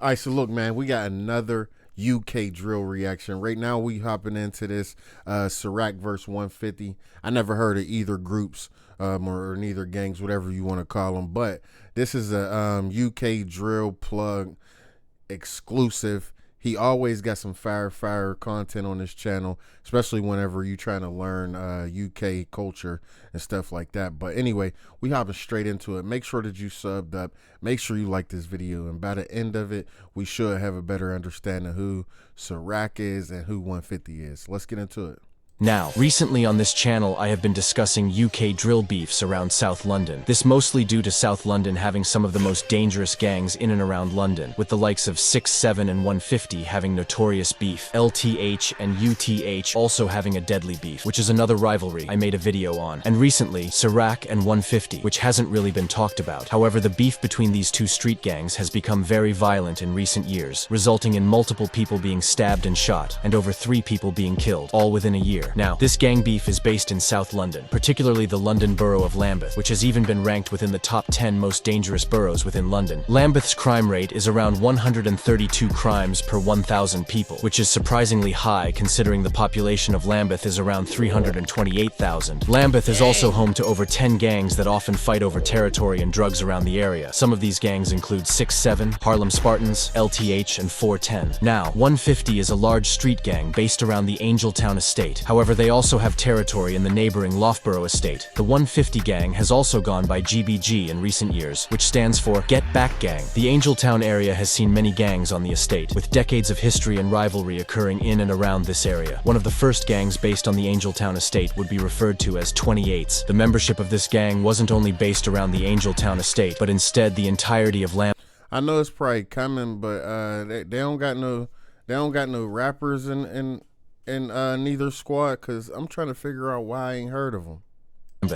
All right, so look, man, we got another UKDrill reaction. Right now, we hopping into this Siraq versus 150. I never heard of either groups or neither gangs, whatever you want to call them, but this is a UKDrill plug exclusive. He always got some fire content on this channel, especially whenever you trying to learn UK culture and stuff like that. But anyway, we hopping straight into it. Make sure that you subbed up. Make sure you like this video. And by the end of it, we should have a better understanding of who Sarak is and who 150 is. Let's get into it. Now, recently on this channel I have been discussing UK drill beefs around South London. This mostly due to South London having some of the most dangerous gangs in and around London, with the likes of 6, 7 and 150 having notorious beef, LTH and UTH also having a deadly beef, which is another rivalry I made a video on, and recently Sarak and 150, which hasn't really been talked about. However, the beef between these two street gangs has become very violent in recent years, resulting in multiple people being stabbed and shot, and over 3 people being killed, all within a year. Now, this gang beef is based in South London, particularly the London borough of Lambeth, which has even been ranked within the top 10 most dangerous boroughs within London. Lambeth's crime rate is around 132 crimes per 1,000 people, which is surprisingly high considering the population of Lambeth is around 328,000. Lambeth is also home to over 10 gangs that often fight over territory and drugs around the area. Some of these gangs include 6-7, Harlem Spartans, LTH, and 410. Now, 150 is a large street gang based around the Angeltown estate. However, they also have territory in the neighboring Loughborough estate. The 150 gang has also gone by GBG in recent years, which stands for Get Back Gang. The Angeltown area has seen many gangs on the estate, with decades of history and rivalry occurring in and around this area. One of the first gangs based on the Angeltown estate would be referred to as 28s. The membership of this gang wasn't only based around the Angeltown estate, but instead the entirety of I know it's probably coming, but they don't got no rappers in neither squad, because I'm trying to figure out why I ain't heard of them.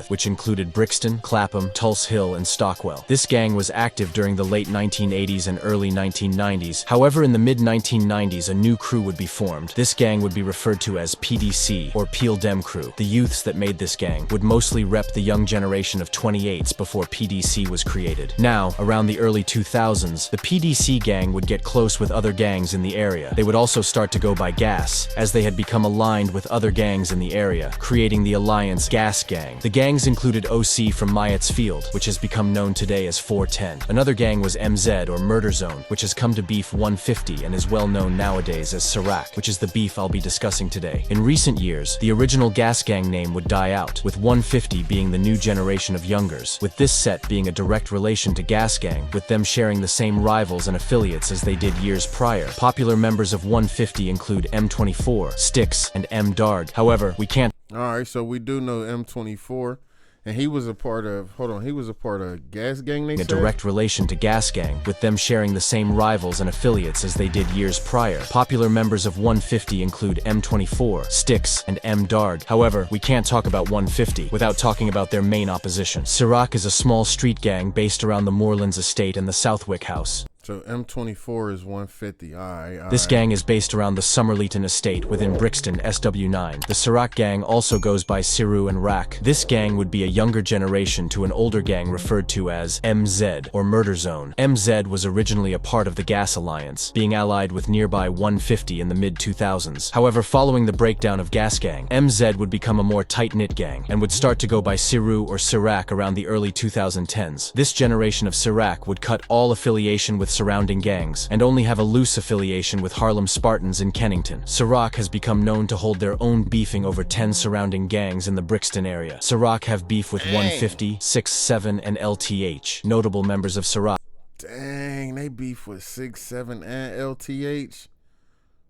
Which included Brixton, Clapham, Tulse Hill, and Stockwell. This gang was active during the late 1980s and early 1990s. However, in the mid-1990s, a new crew would be formed. This gang would be referred to as PDC, or Peel Dem Crew. The youths that made this gang would mostly rep the young generation of 28s before PDC was created. Now, around the early 2000s, the PDC gang would get close with other gangs in the area. They would also start to go by Gas, as they had become aligned with other gangs in the area, creating the alliance Gas Gang. The gangs included OC from Myatt's Field, which has become known today as 410. Another gang was MZ, or Murder Zone, which has come to beef 150 and is well known nowadays as Sarak, which is the beef I'll be discussing today. In recent years, the original Gas Gang name would die out, with 150 being the new generation of youngers, with this set being a direct relation to Gas Gang, with them sharing the same rivals and affiliates as they did years prior. Popular members of 150 include M24, Styx, and M Darg. However, we can't. Alright, so we do know M24, and he was a part of, he was a part of Gas Gang, they said? A direct relation to Gas Gang, with them sharing the same rivals and affiliates as they did years prior. Popular members of 150 include M24, Styx, and M Darg. However, we can't talk about 150 without talking about their main opposition. Siraq is a small street gang based around the Moorlands estate and the Southwick House. So M24 is 150. All right. This gang is based around the Somerleyton estate within Brixton, SW9. The Siraq gang also goes by Siru and Rak. This gang would be a younger generation to an older gang referred to as MZ, or Murder Zone. MZ was originally a part of the Gas Alliance, being allied with nearby 150 in the mid-2000s. However, following the breakdown of Gas Gang, MZ would become a more tight-knit gang, and would start to go by Siru or Siraq around the early 2010s. This generation of Siraq would cut all affiliation with surrounding gangs, and only have a loose affiliation with Harlem Spartans in Kennington. Siraq has become known to hold their own beefing over 10 surrounding gangs in the Brixton area. Siraq have beef with 150, 6, 7, and LTH. Notable members of Siraq. Dang, they beef with 6, 7, and LTH.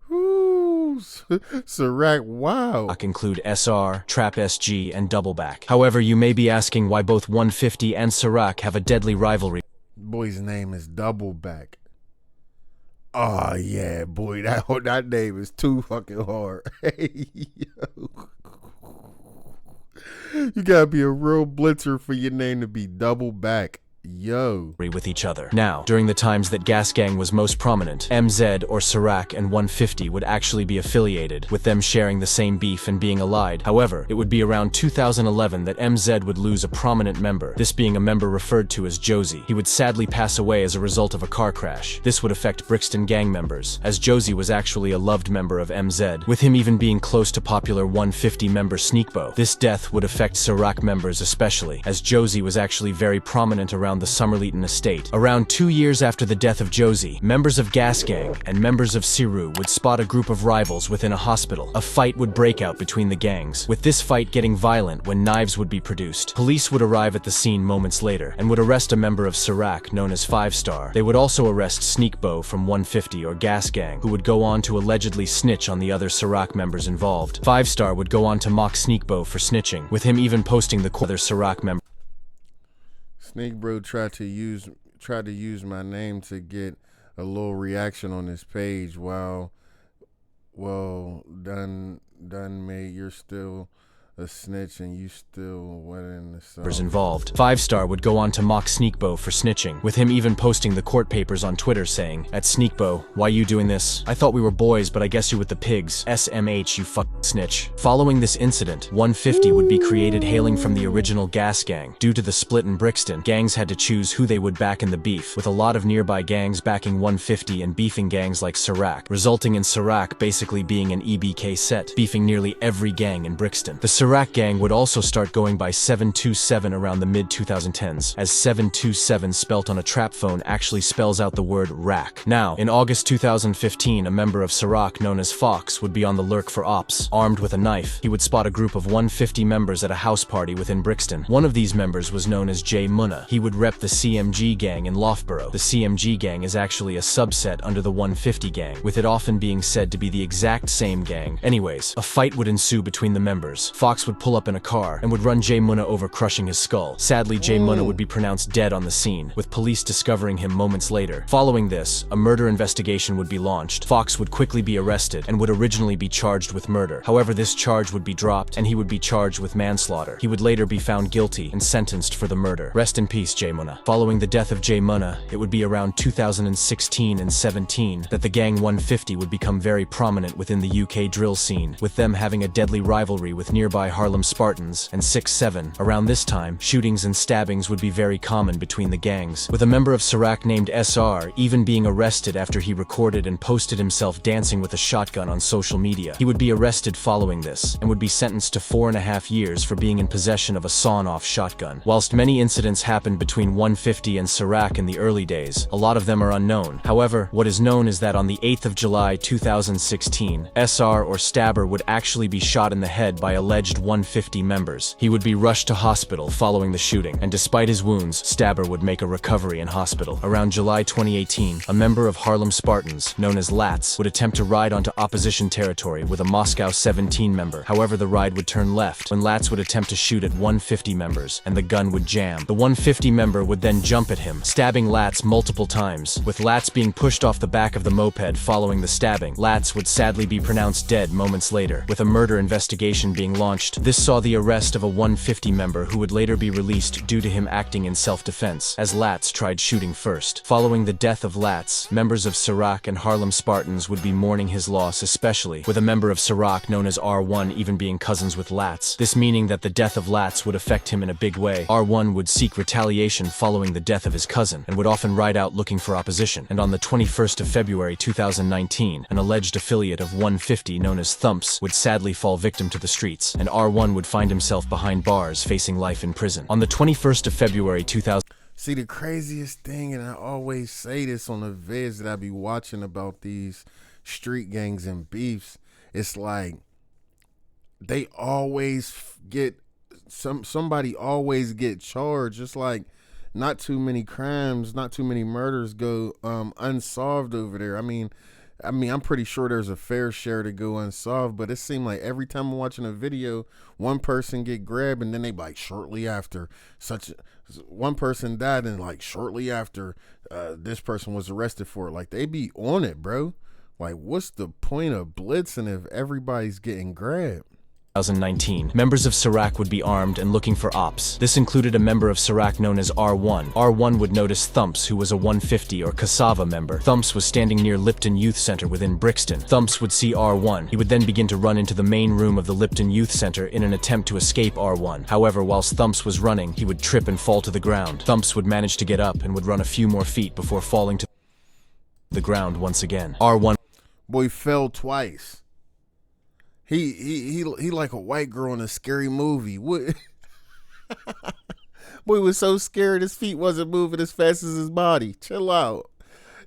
Whoo, Siraq, wow. Include SR, Trap SG, and Doubleback. However, you may be asking why both 150 and Siraq have a deadly rivalry. Boy's name is Doubleback. Oh yeah, boy, that name is too fucking hard. You gotta be a real blitzer for your name to be Doubleback. Yo. with each other. Now, during the times that Gas Gang was most prominent, MZ or Siraq and 150 would actually be affiliated, with them sharing the same beef and being allied. However, it would be around 2011 that MZ would lose a prominent member, this being a member referred to as Josie. He would sadly pass away as a result of a car crash. This would affect Brixton gang members, as Josie was actually a loved member of MZ, with him even being close to popular 150 member Sneakbo. This death would affect Sarak members especially, as Josie was actually very prominent around the Summerleton estate. Around 2 years after the death of Josie, members of Gas Gang and members of Siraq would spot a group of rivals within a hospital. A fight would break out between the gangs, with this fight getting violent when knives would be produced. Police would arrive at the scene moments later and would arrest a member of Siraq known as 5 Star. They would also arrest Sneakbo from 150 or Gas Gang, who would go on to allegedly snitch on the other Siraq members involved. 5 Star would go on to mock Sneakbo for snitching, with him even posting the other Siraq member. Snake Bro tried to use my name to get a little reaction on this page. Wow. Well done, mate. You're still a snitch and you still went in the sun. Involved. 5 Star would go on to mock Sneakbo for snitching, with him even posting the court papers on Twitter saying, "At Sneakbo, why you doing this? I thought we were boys, but I guess you with the pigs. SMH, you fuck snitch." Following this incident, 150 would be created hailing from the original Gas Gang. Due to the split in Brixton, gangs had to choose who they would back in the beef, with a lot of nearby gangs backing 150 and beefing gangs like Siraq, resulting in Siraq basically being an EBK set, beefing nearly every gang in Brixton. The Siraq gang would also start going by 727 around the mid-2010s, as 727 spelt on a trap phone actually spells out the word rack. Now, in August 2015, a member of Siraq known as Fox would be on the lurk for ops. Armed with a knife, he would spot a group of 150 members at a house party within Brixton. One of these members was known as J Munna. He would rep the CMG gang in Loughborough. The CMG gang is actually a subset under the 150 gang, with it often being said to be the exact same gang. Anyways, a fight would ensue between the members. Fox would pull up in a car and would run J Munna over, crushing his skull. Sadly, J Munna would be pronounced dead on the scene, with police discovering him moments later. Following this, a murder investigation would be launched. Fox would quickly be arrested and would originally be charged with murder. However, this charge would be dropped and he would be charged with manslaughter. He would later be found guilty and sentenced for the murder. Rest in peace, J Munna. Following the death of J Munna, it would be around 2016 and 17 that the gang 150 would become very prominent within the UK drill scene, with them having a deadly rivalry with nearby Harlem Spartans and 6-7. Around this time, shootings and stabbings would be very common between the gangs, with a member of Sarak named SR even being arrested after he recorded and posted himself dancing with a shotgun on social media. He would be arrested following this, and would be sentenced to 4.5 years for being in possession of a sawn-off shotgun. Whilst many incidents happened between 150 and Sarak in the early days, a lot of them are unknown. However, what is known is that on the 8th of July 2016, SR or Stabber would actually be shot in the head by alleged 150 members. He would be rushed to hospital following the shooting, and despite his wounds, Stabber would make a recovery in hospital. Around July 2018, a member of Harlem Spartans, known as Lats, would attempt to ride onto opposition territory with a Moscow 17 member. However, the ride would turn left when Lats would attempt to shoot at 150 members, and the gun would jam. The 150 member would then jump at him, stabbing Lats multiple times, with Lats being pushed off the back of the moped following the stabbing. Lats would sadly be pronounced dead moments later, with a murder investigation being launched. This saw the arrest of a 150 member who would later be released due to him acting in self-defense, as Lats tried shooting first. Following the death of Lats, members of Siraq and Harlem Spartans would be mourning his loss especially, with a member of Siraq known as R1 even being cousins with Lats. This meaning that the death of Lats would affect him in a big way. R1 would seek retaliation following the death of his cousin, and would often ride out looking for opposition. And on the 21st of February 2019, an alleged affiliate of 150 known as Thumps would sadly fall victim to the streets, and R1 would find himself behind bars facing life in prison. On the 21st of February 2000. See, the craziest thing, and I always say this on the vids that I be watching about these street gangs and beefs, it's like they always get somebody always get charged. It's like not too many crimes, not too many murders go unsolved over there. I mean, I'm pretty sure there's a fair share to go unsolved, but it seemed like every time I'm watching a video, one person get grabbed, and then they like shortly after one person died, and like shortly after this person was arrested for it. Like they be on it, bro. Like what's the point of blitzing if everybody's getting grabbed? 2019, members of Sarak would be armed and looking for ops. This included a member of Sarak known as R1. R1 would notice Thumps, who was a 150 or Cassava member. Thumps was standing near Lipton Youth Center within Brixton. Thumps would see R1. He would then begin to run into the main room of the Lipton Youth Center in an attempt to escape R1. However, whilst Thumps was running, he would trip and fall to the ground. Thumps would manage to get up and would run a few more feet before falling to the ground once again. R1 Boy fell twice. He like a white girl in a scary movie. What? Boy was so scared his feet wasn't moving as fast as his body. Chill out.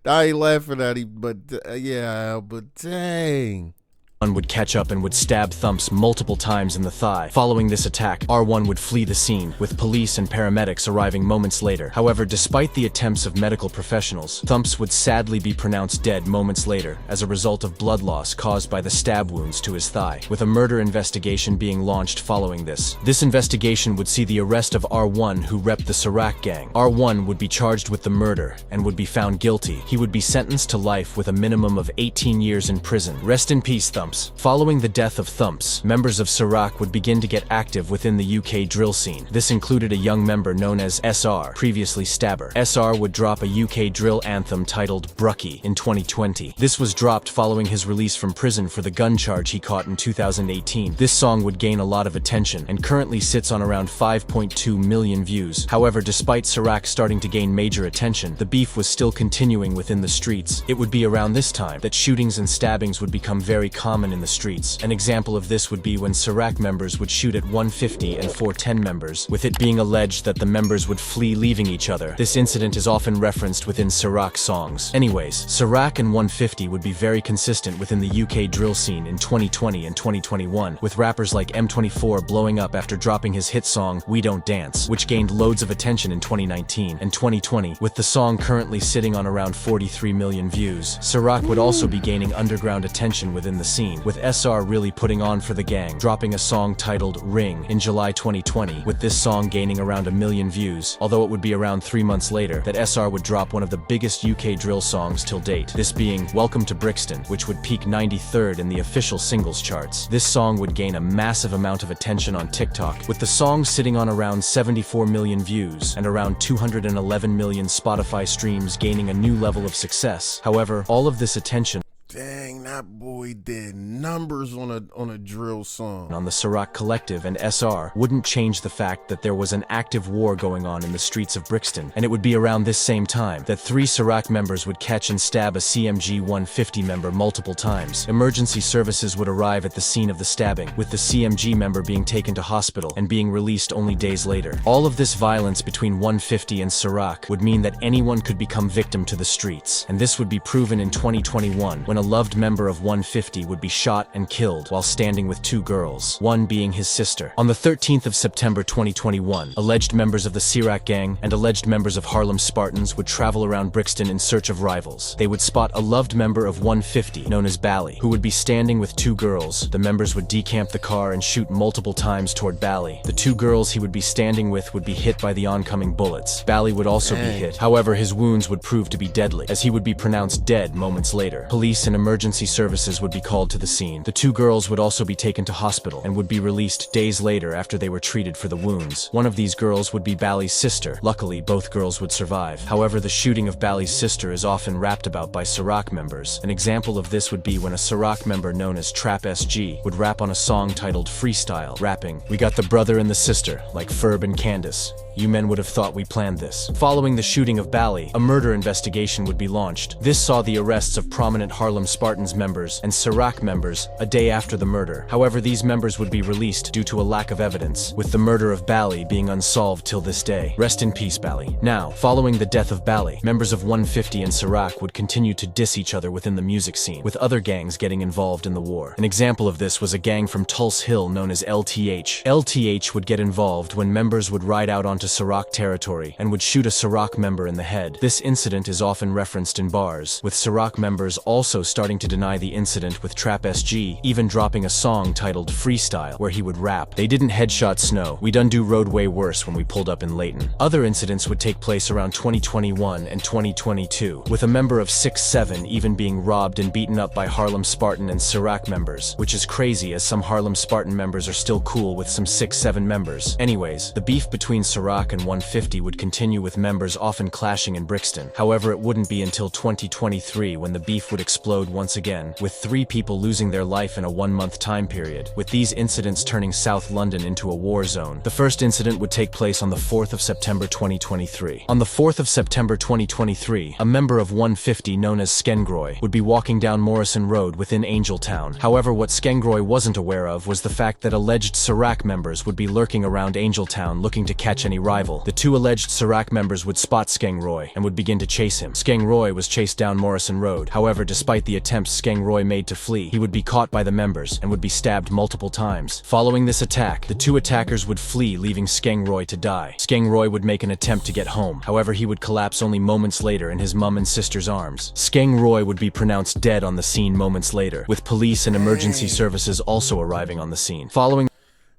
I ain't laughing at him, but yeah, but dang. R1 would catch up and would stab Thumps multiple times in the thigh. Following this attack, R1 would flee the scene, with police and paramedics arriving moments later. However, despite the attempts of medical professionals, Thumps would sadly be pronounced dead moments later as a result of blood loss caused by the stab wounds to his thigh, with a murder investigation being launched following this. This investigation would see the arrest of R1, who repped the Siraq gang. R1 would be charged with the murder and would be found guilty. He would be sentenced to life with a minimum of 18 years in prison. Rest in peace, Thumps. Following the death of Thumps, members of Sarak would begin to get active within the UK drill scene. This included a young member known as SR, previously Stabber. SR would drop a UK drill anthem titled Brucky in 2020. This was dropped following his release from prison for the gun charge he caught in 2018. This song would gain a lot of attention and currently sits on around 5.2 million views. However, despite Sarak starting to gain major attention, the beef was still continuing within the streets. It would be around this time that shootings and stabbings would become very common in the streets. An example of this would be when Sarak members would shoot at 150 and 410 members, with it being alleged that the members would flee leaving each other. This incident is often referenced within Sarak songs. Anyways, Sarak and 150 would be very consistent within the UK drill scene in 2020 and 2021, with rappers like M24 blowing up after dropping his hit song We Don't Dance, which gained loads of attention in 2019 and 2020, with the song currently sitting on around 43 million views. Sarak would also be gaining underground attention within the scene, with SR really putting on for the gang, dropping a song titled Ring in July 2020, with this song gaining around 1 million views, although it would be around 3 months later that SR would drop one of the biggest UK drill songs till date, this being Welcome to Brixton, which would peak 93rd in the official singles charts. This song would gain a massive amount of attention on TikTok, with the song sitting on around 74 million views and around 211 million Spotify streams, gaining a new level of success. However, all of this attention Dang, that boy did numbers on a drill song. On the Sarak Collective and SR wouldn't change the fact that there was an active war going on in the streets of Brixton, and it would be around this same time that 3 Sarak members would catch and stab a CMG 150 member multiple times. Emergency services would arrive at the scene of the stabbing, with the CMG member being taken to hospital and being released only days later. All of this violence between 150 and Sarak would mean that anyone could become victim to the streets, and this would be proven in 2021 when a loved member of 150 would be shot and killed while standing with 2 girls, one being his sister. On the 13th of September 2021, alleged members of the Siraq gang and alleged members of Harlem Spartans would travel around Brixton in search of rivals. They would spot a loved member of 150, known as Bally, who would be standing with 2 girls. The members would decamp the car and shoot multiple times toward Bally. The 2 girls he would be standing with would be hit by the oncoming bullets. Bally would also be hit. However, his wounds would prove to be deadly, as he would be pronounced dead moments later. Police and emergency services would be called to the scene. The 2 girls would also be taken to hospital and would be released days later after they were treated for the wounds. One of these girls would be Bally's sister. Luckily, both girls would survive. However, the shooting of Bally's sister is often rapped about by Sarak members. An example of this would be when a Sarak member known as Trap SG would rap on a song titled Freestyle, rapping, "We got the brother and the sister, like Ferb and Candace. You men would have thought we planned this." Following the shooting of Bally, a murder investigation would be launched. This saw the arrests of prominent Harlem Spartans members and Sarak members a day after the murder. However, these members would be released due to a lack of evidence, with the murder of Bally being unsolved till this day. Rest in peace, Bally. Now, following the death of Bally, members of 150 and Sarak would continue to diss each other within the music scene, with other gangs getting involved in the war. An example of this was a gang from Tulse Hill known as LTH. LTH would get involved when members would ride out onto Siraq territory and would shoot a Siraq member in the head. This incident is often referenced in bars, with Siraq members also starting to deny the incident, with Trap SG even dropping a song titled Freestyle where he would rap, "They didn't headshot Snow, we done do road way worse when we pulled up in Layton." Other incidents would take place around 2021 and 2022, with a member of 6'7" even being robbed and beaten up by Harlem Spartan and Siraq members, which is crazy as some Harlem Spartan members are still cool with some 6'7" members. Anyways, the beef between Siraq and 150 would continue, with members often clashing in Brixton. However, it wouldn't be until 2023 when the beef would explode once again, with 3 people losing their life in a 1-month time period, with these incidents turning South London into a war zone. The first incident would take place on the 4th of September 2023. On the 4th of September 2023, a member of 150 known as Skengroy would be walking down Morrison Road within Angeltown. However, what Skengroy wasn't aware of was the fact that alleged Sarak members would be lurking around Angeltown looking to catch any rival. The 2 alleged Sarak members would spot Skengroy and would begin to chase him. Skengroy was chased down Morrison Road. However, despite the attempts Skengroy made to flee, he would be caught by the members and would be stabbed multiple times. Following this attack, the 2 attackers would flee, leaving Skengroy to die. Skengroy would make an attempt to get home. However, he would collapse only moments later in his mum and sister's arms. Skengroy would be pronounced dead on the scene moments later, with police and emergency services also arriving on the scene. Following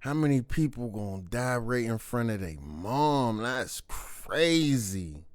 How many people gonna die right in front of their mom? That's crazy.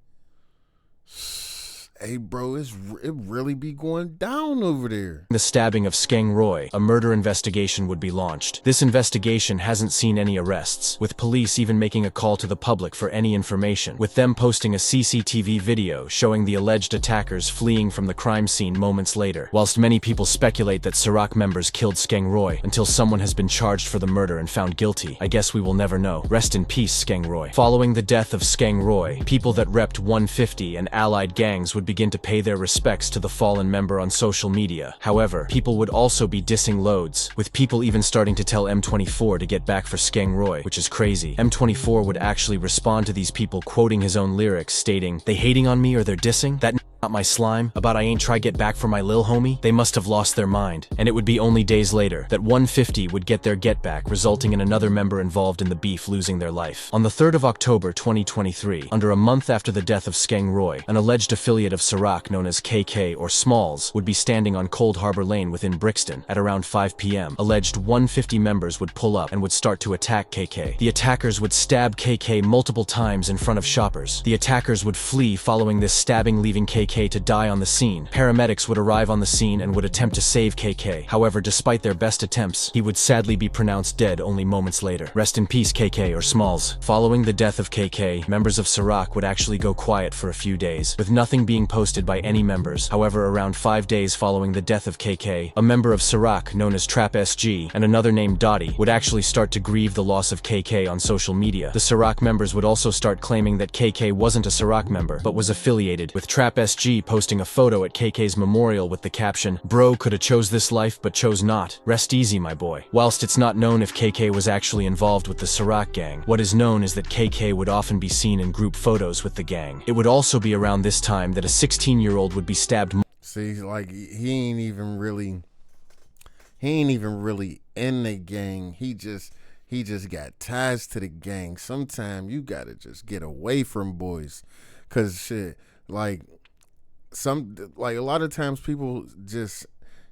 Hey, bro, it really be going down over there. the stabbing of Skengroy, a murder investigation would be launched. This investigation hasn't seen any arrests, with police even making a call to the public for any information, with them posting a CCTV video showing the alleged attackers fleeing from the crime scene moments later. Whilst many people speculate that Siraq members killed Skengroy, until someone has been charged for the murder and found guilty, I guess we will never know. Rest in peace, Skengroy. Following the death of Skengroy, people that repped 150 and allied gangs would begin to pay their respects to the fallen member on social media. However, people would also be dissing loads, with people even starting to tell M24 to get back for Skengroy, which is crazy. M24 would actually respond to these people, quoting his own lyrics, stating, "They hating on me or they're dissing? That not my slime? About I ain't try get back for my lil homie? They must have lost their mind." And it would be only days later that 150 would get their get back, resulting in another member involved in the beef losing their life. On the 3rd of October 2023, under a month after the death of Skengroy, an alleged affiliate of Sarak known as KK or Smalls would be standing on Cold Harbor Lane within Brixton at around 5 p.m. Alleged 150 members would pull up and would start to attack KK. The attackers would stab KK multiple times in front of shoppers. The attackers would flee following this stabbing, leaving KK to die on the scene. Paramedics would arrive on the scene and would attempt to save KK. However, despite their best attempts, he would sadly be pronounced dead only moments later. Rest in peace, KK or Smalls. Following the death of KK, members of Siraq would actually go quiet for a few days, with nothing being posted by any members. However, around 5 days following the death of KK, a member of Siraq known as Trap SG and another named Dottie would actually start to grieve the loss of KK on social media. The Siraq members would also start claiming that KK wasn't a Siraq member, but was affiliated, with Trap SG posting a photo at KK's memorial with the caption, "Bro coulda chose this life but chose not. Rest easy, my boy." Whilst it's not known if KK was actually involved with the Siraq gang, what is known is that KK would often be seen in group photos with the gang. It would also be around this time that a 16-year-old would be stabbed. See, like he ain't even really in the gang. He just got ties to the gang. Sometimes you gotta just get away from boys, cause shit, like a lot of times people just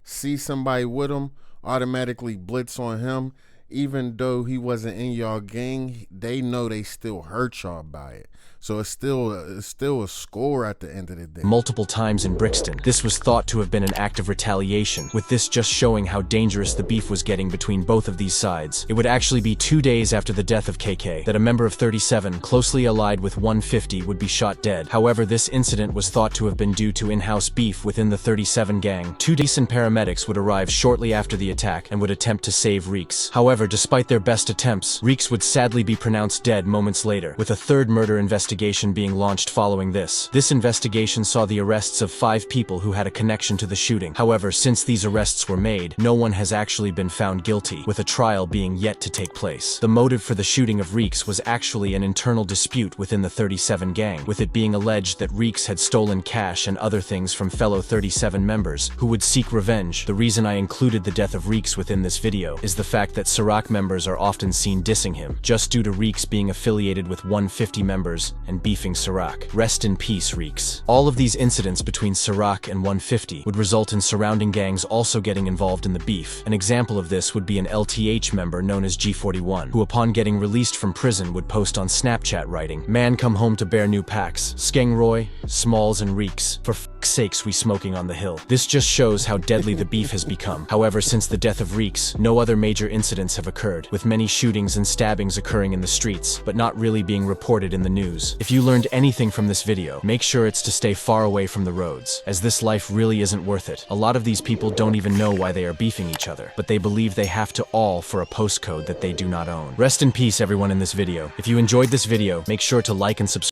see somebody with them, automatically blitz on him, even though he wasn't in y'all gang. They know they still hurt y'all by it. So it's still a score at the end of the day. Multiple times in Brixton. This was thought to have been an act of retaliation, with this just showing how dangerous the beef was getting between both of these sides. It would actually be 2 days after the death of KK that a member of 37, closely allied with 150, would be shot dead. However, this incident was thought to have been due to in-house beef within the 37 gang. 2 decent paramedics would arrive shortly after the attack and would attempt to save Reeks. However, despite their best attempts, Reeks would sadly be pronounced dead moments later, with a third murder investigation being launched following this. This investigation saw the arrests of 5 people who had a connection to the shooting. However, since these arrests were made, no one has actually been found guilty, with a trial being yet to take place. The motive for the shooting of Reeks was actually an internal dispute within the 37 gang, with it being alleged that Reeks had stolen cash and other things from fellow 37 members, who would seek revenge. The reason I included the death of Reeks within this video is the fact that Sarak members are often seen dissing him, just due to Reeks being affiliated with 150 members and beefing Sarak. Rest in peace, Reeks. All of these incidents between Sarak and 150 would result in surrounding gangs also getting involved in the beef. An example of this would be an LTH member known as G41, who upon getting released from prison would post on Snapchat writing, "Man come home to bear new packs. Skeng Roy, Smalls and Reeks. For f***'s sakes we smoking on the hill." This just shows how deadly the beef has become. However, since the death of Reeks, no other major incidents have occurred, with many shootings and stabbings occurring in the streets, but not really being reported in the news. If you learned anything from this video, make sure it's to stay far away from the roads, as this life really isn't worth it. A lot of these people don't even know why they are beefing each other, but they believe they have to all for a postcode that they do not own. Rest in peace, everyone in this video. If you enjoyed this video, make sure to like and subscribe.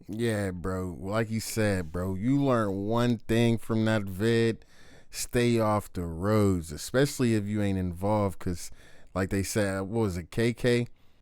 Yeah, bro. Like you said, bro, you learn one thing from that vid: stay off the roads, especially if you ain't involved. Because, like they said, what was it, KK?